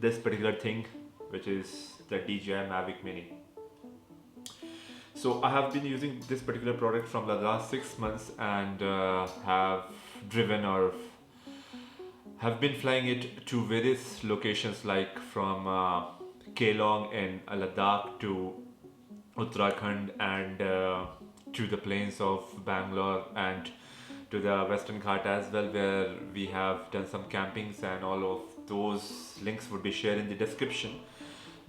this particular thing, which is the DJI Mavic Mini. So I have been using this particular product from the last 6 months and have driven or have been flying it to various locations, like from Kelong in Ladakh to Uttarakhand and to the plains of Bangalore and to the Western Ghat as well, where we have done some campings, and all of those links would be shared in the description,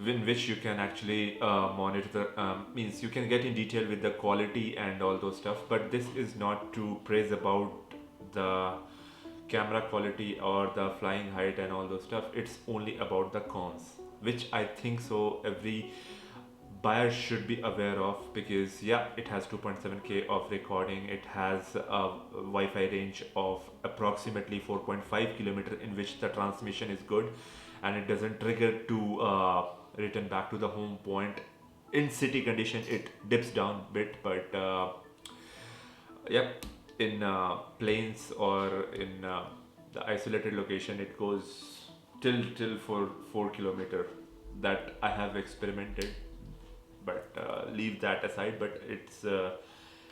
in which you can actually monitor the means you can get in detail with the quality and all those stuff. But this is not to praise about the camera quality or the flying height and all those stuff. It's only about the cons, which I think so every buyer should be aware of, because yeah, it has 2.7K of recording, it has a Wi-Fi range of approximately 4.5 kilometer, in which the transmission is good and it doesn't trigger to return back to the home point. In city condition it dips down a bit, but yep, in plains or in the isolated location it goes till for 4 kilometer. That I have experimented, but leave that aside. But it's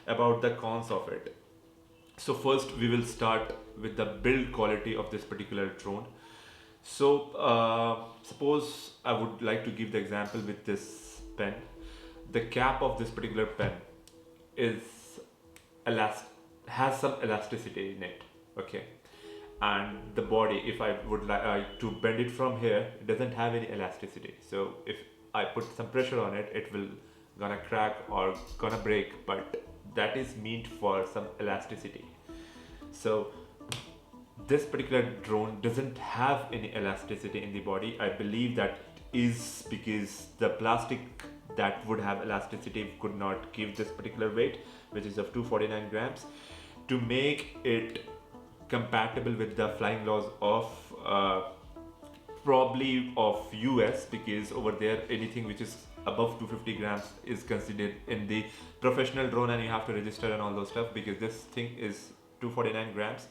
about the cons of it. So first we will start with the build quality of this particular drone. So suppose I would like to give the example with this pen. The cap of this particular pen is has some elasticity in it, okay, and the body, if I would like to bend it from here, it doesn't have any elasticity. So if I put some pressure on it, it will gonna crack or gonna break, but that is meant for some elasticity. So this particular drone doesn't have any elasticity in the body. I believe that is because the plastic that would have elasticity could not give this particular weight, which is of 249 grams, to make it compatible with the flying laws of probably of US, because over there anything which is above 250 grams is considered in the professional drone and you have to register and all those stuff. Because this thing is 249 grams,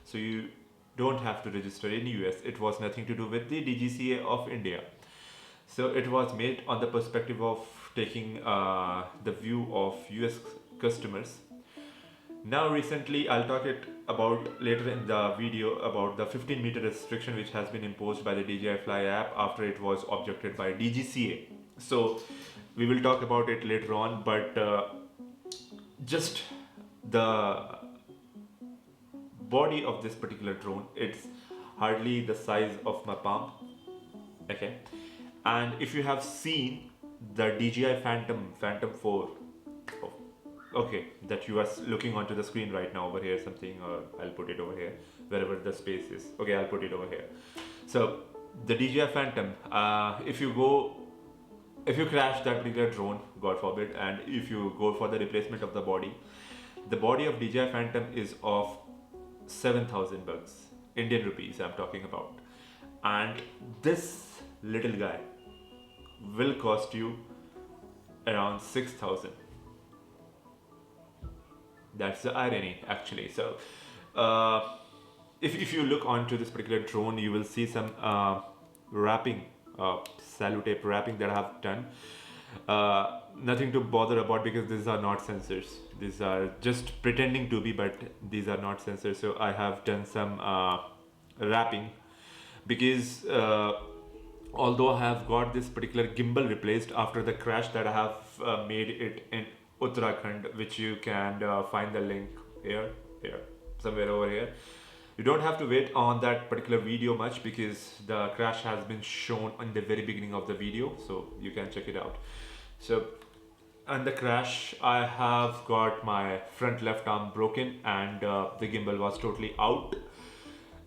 so you don't have to register in US. It was nothing to do with the DGCA of India. So it was made on the perspective of taking the view of US customers. Now recently, I'll talk it about later in the video about the 15-meter restriction which has been imposed by the DJI Fly app after it was objected by DGCA. So we will talk about it later on, but just the body of this particular drone, it's hardly the size of my palm, okay. And if you have seen the DJI Phantom 4, okay, that you are looking onto the screen right now over here, something, or I'll put it over here wherever the space is. Okay, I'll put it over here. So the DJI Phantom, if you crash that particular drone, God forbid, and if you go for the replacement of the body of DJI Phantom is of 7,000 bucks, Indian rupees I'm talking about, and this little guy will cost you around 6,000. That's the irony, actually. So if you look onto this particular drone, you will see some wrapping, tape wrapping that I have done. Nothing to bother about, because these are not sensors. These are just pretending to be, but these are not sensors. So I have done some wrapping, because although I have got this particular gimbal replaced after the crash that I have made it in Uttarakhand, which you can find the link here, somewhere over here. You don't have to wait on that particular video much, because the crash has been shown in the very beginning of the video, so you can check it out. So on the crash, I have got my front left arm broken and the gimbal was totally out.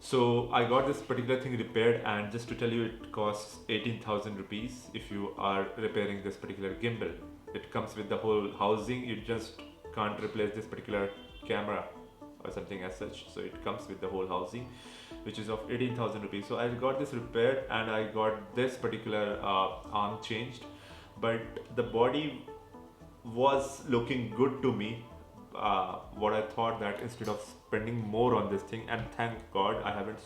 So I got this particular thing repaired, and just to tell you, it costs 18,000 rupees if you are repairing this particular gimbal. It comes with the whole housing. You just can't replace this particular camera or something as such. So it comes with the whole housing, which is of 18,000 rupees. So I got this repaired and I got this particular arm changed, but the body was looking good to me. What I thought that instead of spending more on this thing, and thank God I haven't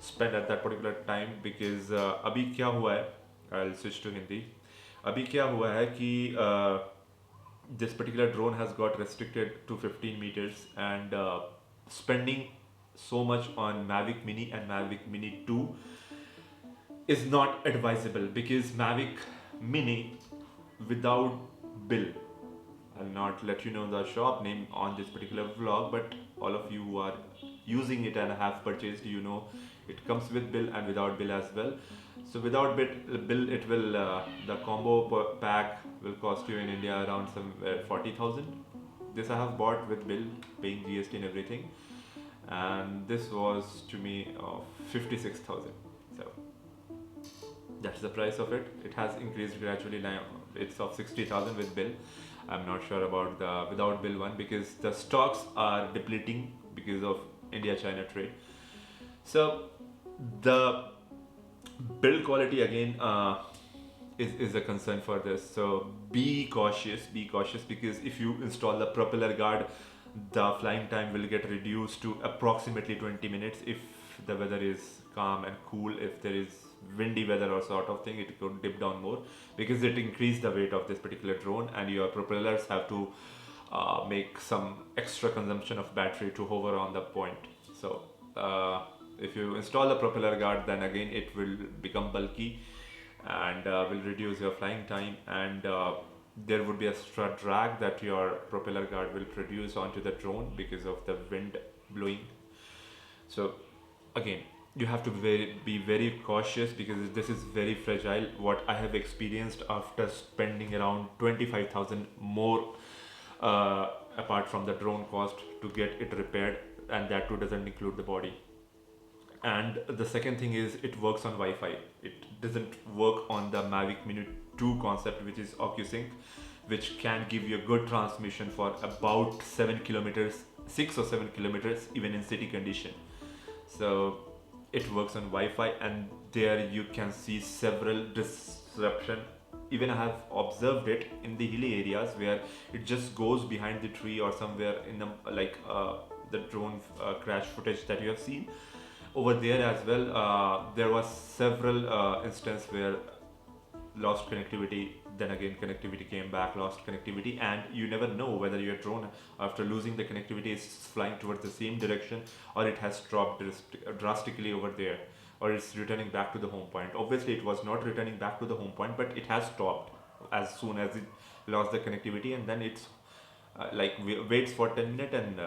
spend at that particular time, because अभी क्या हुआ है, I'll switch to Hindi. अभी क्या हुआ है कि this particular drone has got restricted to 15 meters, and spending so much on Mavic Mini and Mavic Mini 2 is not advisable, because Mavic Mini without bill, I'll not let you know the shop name on this particular vlog, but all of you who are using it and have purchased, you know it comes with bill and without bill as well. So without bill, it will the combo pack will cost you in India around some 40,000. This I have bought with bill, paying GST and everything, and this was to me of 56,000. So that's the price of it. It has increased gradually now. It's of 60,000 with bill. I'm not sure about the without bill one, because the stocks are depleting because of India-China trade. So the build quality again is a concern for this. So be cautious, because if you install the propeller guard, the flying time will get reduced to approximately 20 minutes if the weather is calm and cool. If there is windy weather or sort of thing, it could dip down more, because it increased the weight of this particular drone, and your propellers have to make some extra consumption of battery to hover on the point. So if you install the propeller guard, then again it will become bulky and will reduce your flying time, and there would be extra drag that your propeller guard will produce onto the drone because of the wind blowing. So again, you have to be very cautious, because this is very fragile. What I have experienced after spending around 25,000 more apart from the drone cost to get it repaired, and that too doesn't include the body. And the second thing is, it works on Wi-Fi. It doesn't work on the Mavic Mini 2 concept, which is OcuSync, which can give you a good transmission for about 7 kilometers, 6 or 7 kilometers, even in city condition. So it works on Wi-Fi, and there you can see several disruption. Even I have observed it in the hilly areas where it just goes behind the tree or somewhere in the the drone crash footage that you have seen. Over there as well, there was several instances where lost connectivity, then again connectivity came back, lost connectivity, and you never know whether your drone, after losing the connectivity, is flying towards the same direction, or it has dropped drastically over there, or it's returning back to the home point. Obviously it was not returning back to the home point, but it has stopped as soon as it lost the connectivity, and then it's waits for 10 minutes, and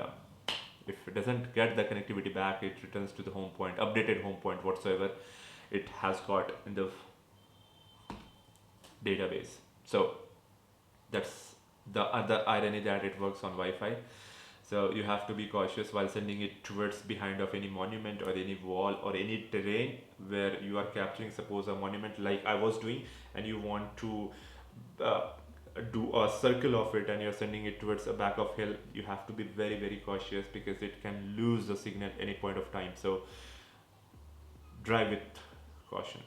if it doesn't get the connectivity back, it returns to the home point, updated home point whatsoever it has got in the database. So that's the other irony, that it works on Wi-Fi. So you have to be cautious while sending it towards behind of any monument or any wall or any terrain where you are capturing, suppose a monument like I was doing, and you want to do a circle of it, and you're sending it towards the back of hill. You have to be very cautious, because it can lose the signal at any point of time. So drive with caution.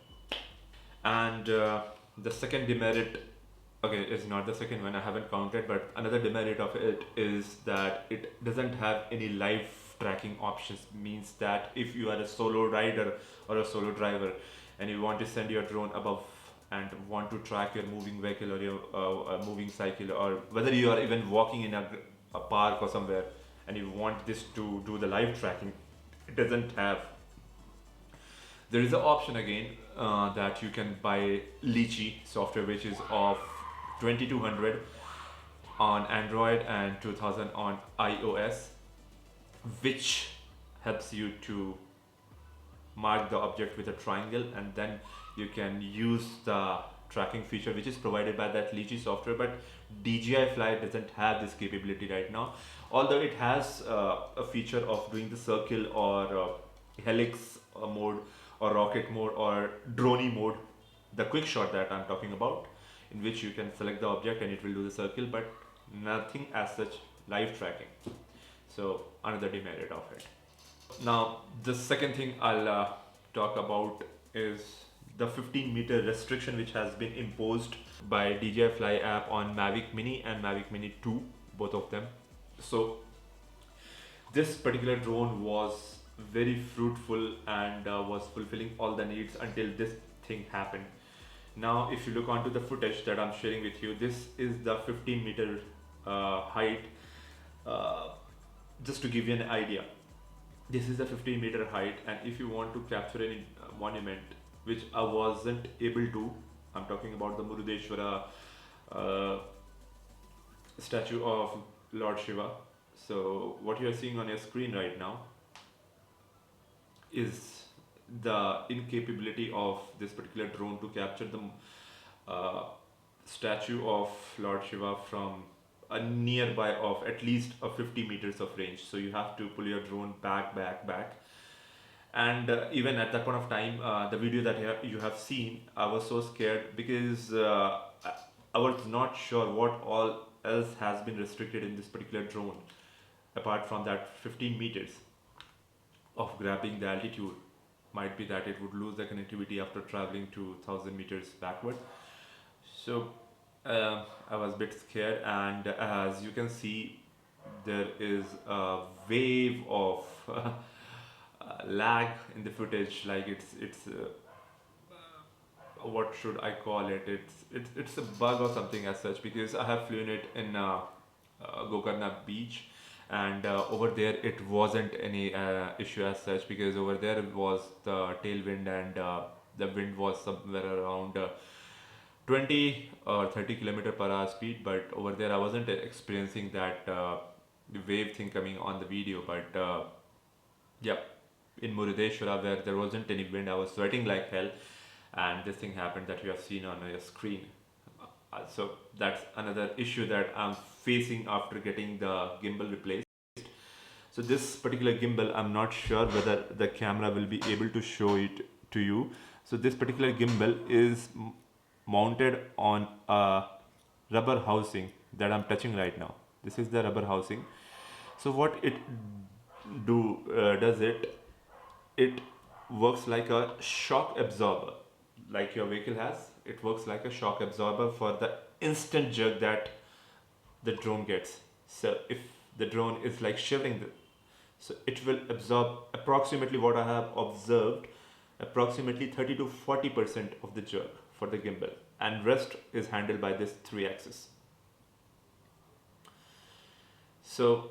And the second demerit, okay, it's not the second one, I haven't counted, but another demerit of it is that it doesn't have any live tracking options. Means that if you are a solo rider or a solo driver and you want to send your drone above and want to track your moving vehicle or your moving cycle, or whether you are even walking in a park or somewhere, and you want this to do the live tracking, it doesn't have. There is an option again that you can buy Litchi software, which is of 2200 on Android and 2000 on iOS, which helps you to mark the object with a triangle, and then you can use the tracking feature which is provided by that Litchi software. But DJI Fly doesn't have this capability right now, although it has a feature of doing the circle or helix mode or rocket mode or drone mode, the quick shot that I'm talking about, in which you can select the object and it will do the circle, but nothing as such live tracking. So another demerit of it. Now the second thing I'll talk about is the 15-meter restriction which has been imposed by DJI Fly app on Mavic Mini and Mavic Mini 2, both of them. So this particular drone was very fruitful and was fulfilling all the needs until this thing happened. Now, if you look onto the footage that I'm sharing with you, this is the 15-meter height. Uh, just to give you an idea, this is the 15-meter height, and if you want to capture any monument, which I wasn't able to, I'm talking about the Murudeshwara uh, statue of Lord Shiva. So what you are seeing on your screen right now is the incapability of this particular drone to capture the uh, statue of Lord Shiva from a nearby of at least a 50 meters of range. So you have to pull your drone back, and even at that point of time, the video that you have seen, I was so scared because I was not sure what all else has been restricted in this particular drone apart from that 15 meters of grabbing the altitude. Might be that it would lose the connectivity after traveling to 1000 meters backward. So I was a bit scared, and as you can see, there is a wave of lag in the footage. Like it's what should I call it? It's a bug or something as such, because I have flown it in Gokarna beach, and over there it wasn't any issue as such, because over there was the tailwind, and the wind was somewhere around 20 or 30 kilometer per hour speed. But over there I wasn't experiencing that the wave thing coming on the video. But yeah, in Murudeshwara, where there wasn't any wind, I was sweating like hell, and this thing happened that you have seen on your screen. So that's another issue that I'm facing after getting the gimbal replaced. So this particular gimbal, I'm not sure whether the camera will be able to show it to you. So this particular gimbal is mounted on a rubber housing that I'm touching right now. This is the rubber housing. So what it does it works like a shock absorber, like your vehicle has. It works like a shock absorber for the instant jerk that the drone gets. So if the drone is like shivering, so it will absorb approximately, what I have observed, approximately 30 to 40% of the jerk for the gimbal, and rest is handled by this 3-axis. So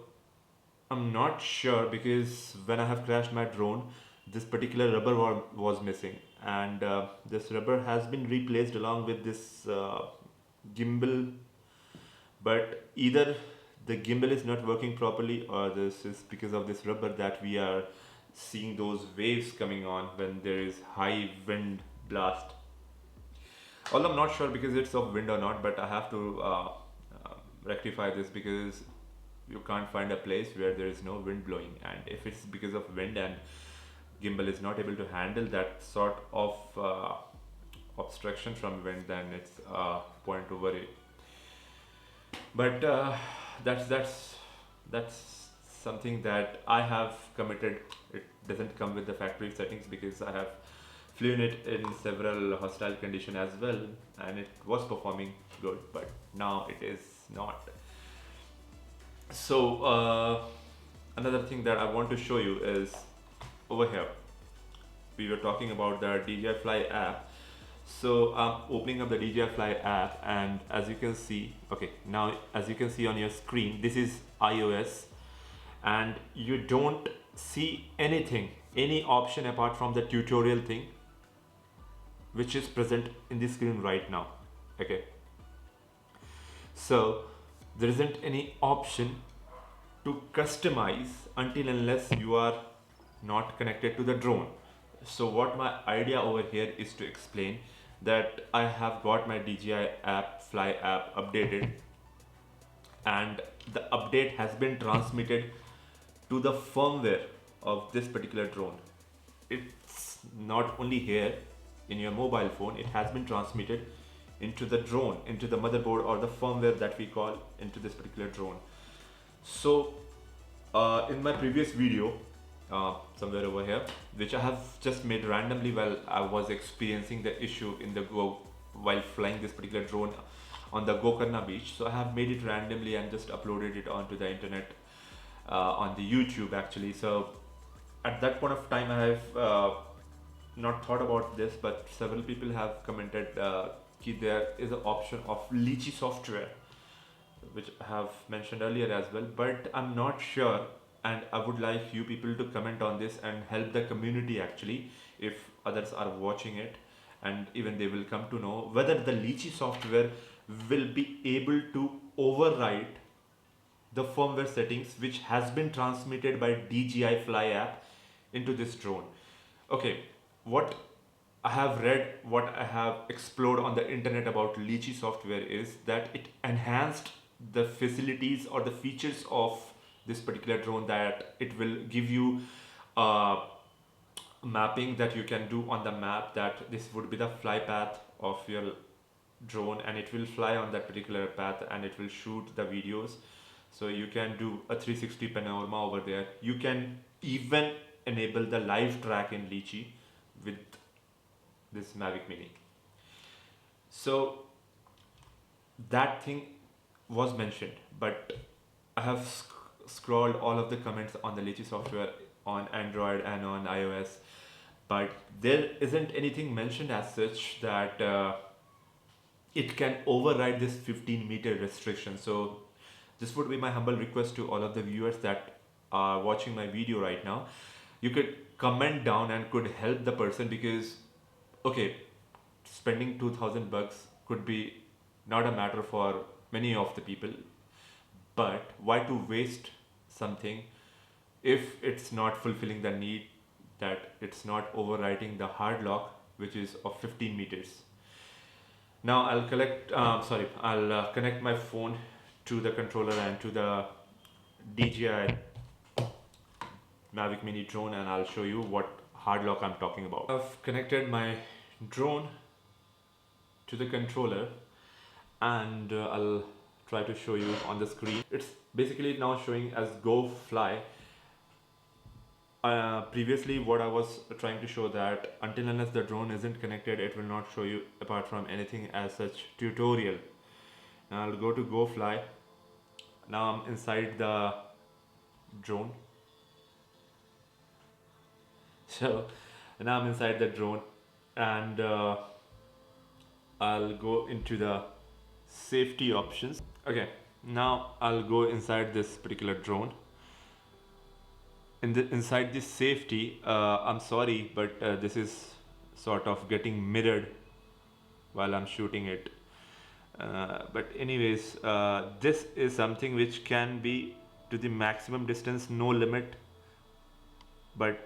I'm not sure, because when I have crashed my drone, this particular rubber was missing, and this rubber has been replaced along with this gimbal. But either the gimbal is not working properly, or this is because of this rubber that we are seeing those waves coming on when there is high wind blast. Although I'm not sure because it's of wind or not, but I have to rectify this, because you can't find a place where there is no wind blowing, and if it's because of wind and gimbal is not able to handle that sort of obstruction from wind, then it's a point to worry. But that's something that I have committed. It doesn't come with the factory settings, because I have flown it in several hostile conditions as well, and it was performing good, but now it is not. So another thing that I want to show you is over here. We were talking about the DJI Fly app. So I'm opening up the DJI Fly app, and as you can see, okay, now as you can see on your screen, this is iOS, and you don't see anything, any option apart from the tutorial thing, which is present in the screen right now. Okay, so there isn't any option to customize until unless you are not connected to the drone. So what my idea over here is to explain that I have got my DJI app, Fly app updated, and the update has been transmitted to the firmware of this particular drone. It's not only here in your mobile phone, it has been transmitted into the drone, into the motherboard, or the firmware that we call into this particular drone. So in my previous video, somewhere over here, which I have just made randomly while I was experiencing the issue in the while flying this particular drone on the Gokarna beach. So I have made it randomly and just uploaded it onto the internet, on the YouTube actually. So at that point of time, I have not thought about this, but several people have commented that there is an option of Litchi software, which I have mentioned earlier as well, but I'm not sure, and I would like you people to comment on this and help the community actually, if others are watching it, and even they will come to know whether the Litchi software will be able to override the firmware settings which has been transmitted by DJI Fly app into this drone. Okay, what I have read, what I have explored on the internet about Litchi software is that it enhanced the facilities or the features of this particular drone, that it will give you mapping that you can do on the map, that this would be the fly path of your drone, and it will fly on that particular path and it will shoot the videos. So you can do a 360 panorama over there. You can even enable the live track in Litchi with this Mavic Mini. So that thing was mentioned, but I have scrolled all of the comments on the Litchi software on Android and on iOS, but there isn't anything mentioned as such that it can override this 15-meter restriction. So this would be my humble request to all of the viewers that are watching my video right now. You could comment down and could help the person, because okay, spending 2,000 bucks could be not a matter for many of the people, but why to waste something if it's not fulfilling the need, that it's not overwriting the hard lock, which is of 15 meters. Now I'll connect my phone to the controller and to the DJI Mavic Mini drone, and I'll show you what hard lock I'm talking about. I've connected my drone to the controller, and I'll try to show you on the screen. It's basically now showing as go fly. Previously what I was trying to show, that until unless the drone isn't connected, it will not show you apart from anything as such tutorial. Now I'll go to go fly. Now I'm inside the drone. So now I'm inside the drone, and I'll go into the safety options. Okay, now I'll go inside this particular drone. Inside this safety, I'm sorry, but this is sort of getting mirrored while I'm shooting it. But anyways, this is something which can be to the maximum distance, no limit, but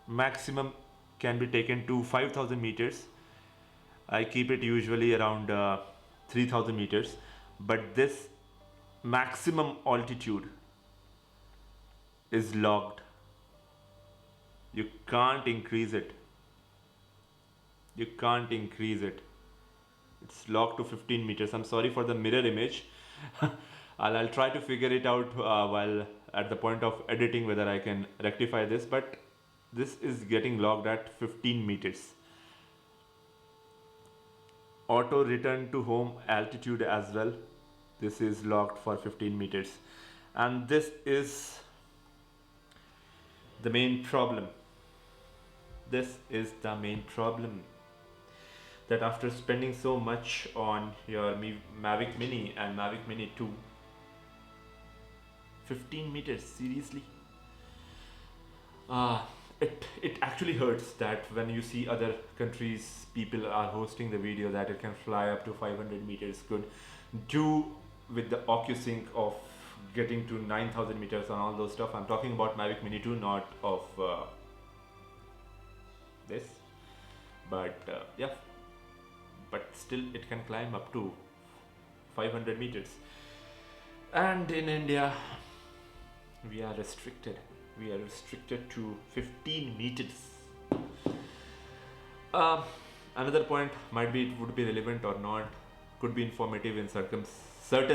maximum can be taken to 5,000 meters. I keep it usually around 3,000 meters, but this maximum altitude is locked. You can't increase it. You can't increase it. It's locked to 15 meters. I'm sorry for the mirror image. I'll try to figure it out while at the point of editing whether I can rectify this, but this is getting locked at 15 meters. Auto return to home altitude as well. This is locked for 15 meters. And this is the main problem. This is the main problem, that after spending so much on your Mavic Mini and Mavic Mini 2, 15 meters, seriously? It actually hurts that when you see other countries, people are hosting the video that it can fly up to 500 meters, could do with the OcuSync of getting to 9,000 meters and all those stuff. I'm talking about Mavic Mini 2, not of this, but yeah, but still it can climb up to 500 meters. And in India, we are restricted to 15 meters. Another point might be, it would be relevant or not, could be informative in certain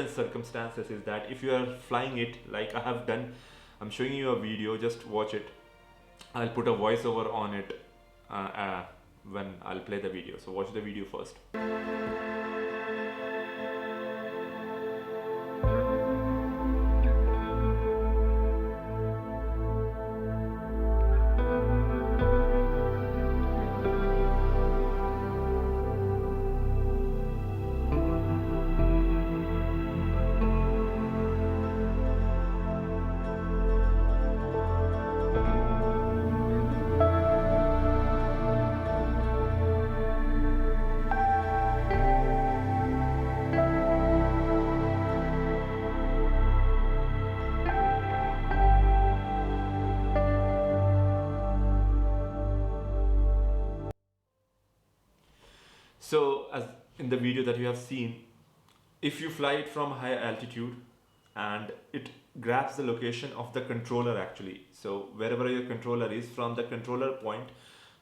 circumstances, is that if you are flying it like I have done, I'm showing you a video, just watch it. I'll put a voiceover on it when I'll play the video, so watch the video first. So as in the video that you have seen, if you fly it from high altitude and it grabs the location of the controller actually, so wherever your controller is, from the controller point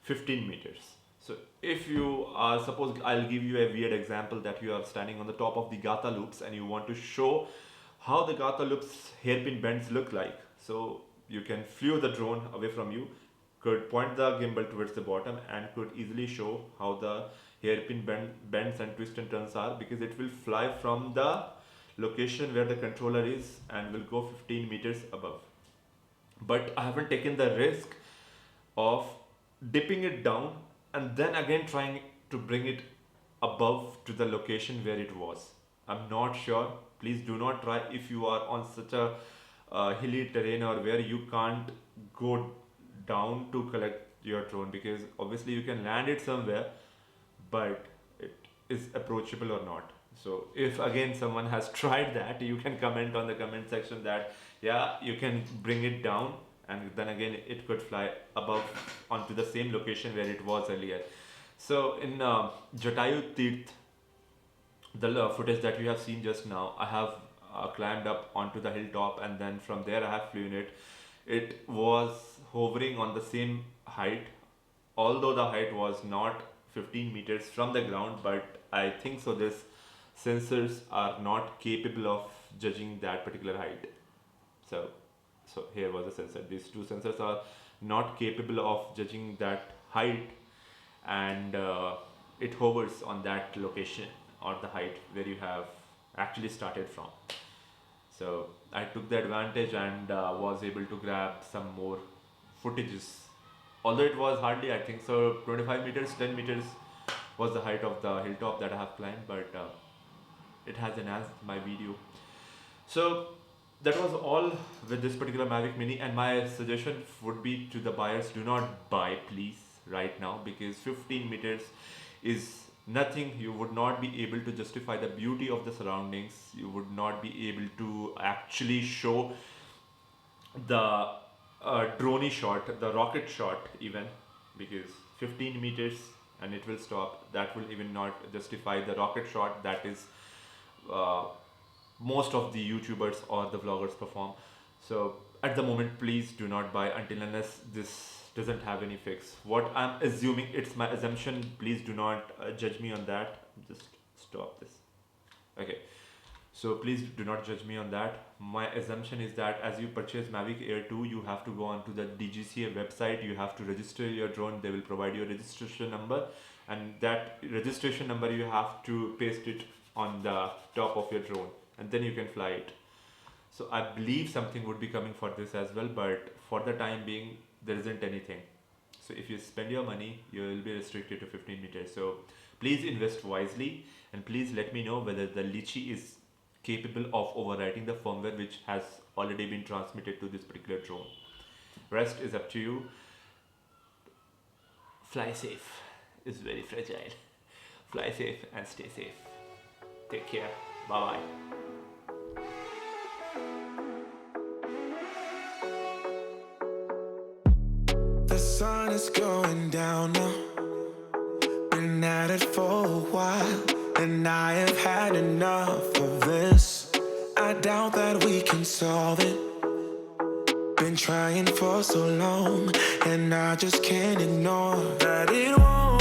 15 meters. So if you are, suppose I'll give you a weird example, that you are standing on the top of the Gata loops and you want to show how the Gata loops hairpin bends look like. So you can flew the drone away from you, could point the gimbal towards the bottom and could easily show how the hairpin bends and twists and turns are, because it will fly from the location where the controller is and will go 15 meters above. But I haven't taken the risk of dipping it down and then again trying to bring it above to the location where it was. I'm not sure. Please do not try if you are on such a hilly terrain or where you can't go down to collect your drone, because obviously you can land it somewhere, but it is approachable or not. So if again someone has tried that, you can comment on the comment section that yeah, you can bring it down and then again it could fly above onto the same location where it was earlier. So in Jatayu Tirth, the footage that you have seen just now, I have climbed up onto the hilltop and then from there I have flown it. It was hovering on the same height, although the height was not 15 meters from the ground, but I think so this sensors are not capable of judging that particular height. So here was the sensor. These two sensors are not capable of judging that height, and it hovers on that location or the height where you have actually started from. So I took the advantage and was able to grab some more footages. Although it was hardly, I think so, 25 meters, 10 meters was the height of the hilltop that I have climbed, but it has enhanced my video. So that was all with this particular Mavic Mini, and my suggestion would be to the buyers, do not buy please right now, because 15 meters is nothing. You would not be able to justify the beauty of the surroundings. You would not be able to actually show the drone shot, the rocket shot even, because 15 meters and it will stop. That will even not justify the rocket shot that is most of the YouTubers or the vloggers perform. So at the moment, please do not buy until unless this doesn't have any fix. What I'm assuming, it's my assumption, please do not judge me on that. Just stop this. Okay, so please do not judge me on that. My assumption is that as you purchase Mavic Air 2, you have to go onto the DJI website, you have to register your drone. They will provide you a registration number, and that registration number you have to paste it on the top of your drone, and then you can fly it. So I believe something would be coming for this as well, but for the time being there isn't anything. So if you spend your money, you will be restricted to 15 meters. So please invest wisely, and please let me know whether the Litchi is capable of overwriting the firmware which has already been transmitted to this particular drone. Rest is up to you. Fly safe is very fragile. Fly safe and stay safe. Take care. Bye bye. The sun is going down now. Been at it for a while, and I have had enough of this. I doubt that we can solve it. Been trying for so long, and I just can't ignore that it won't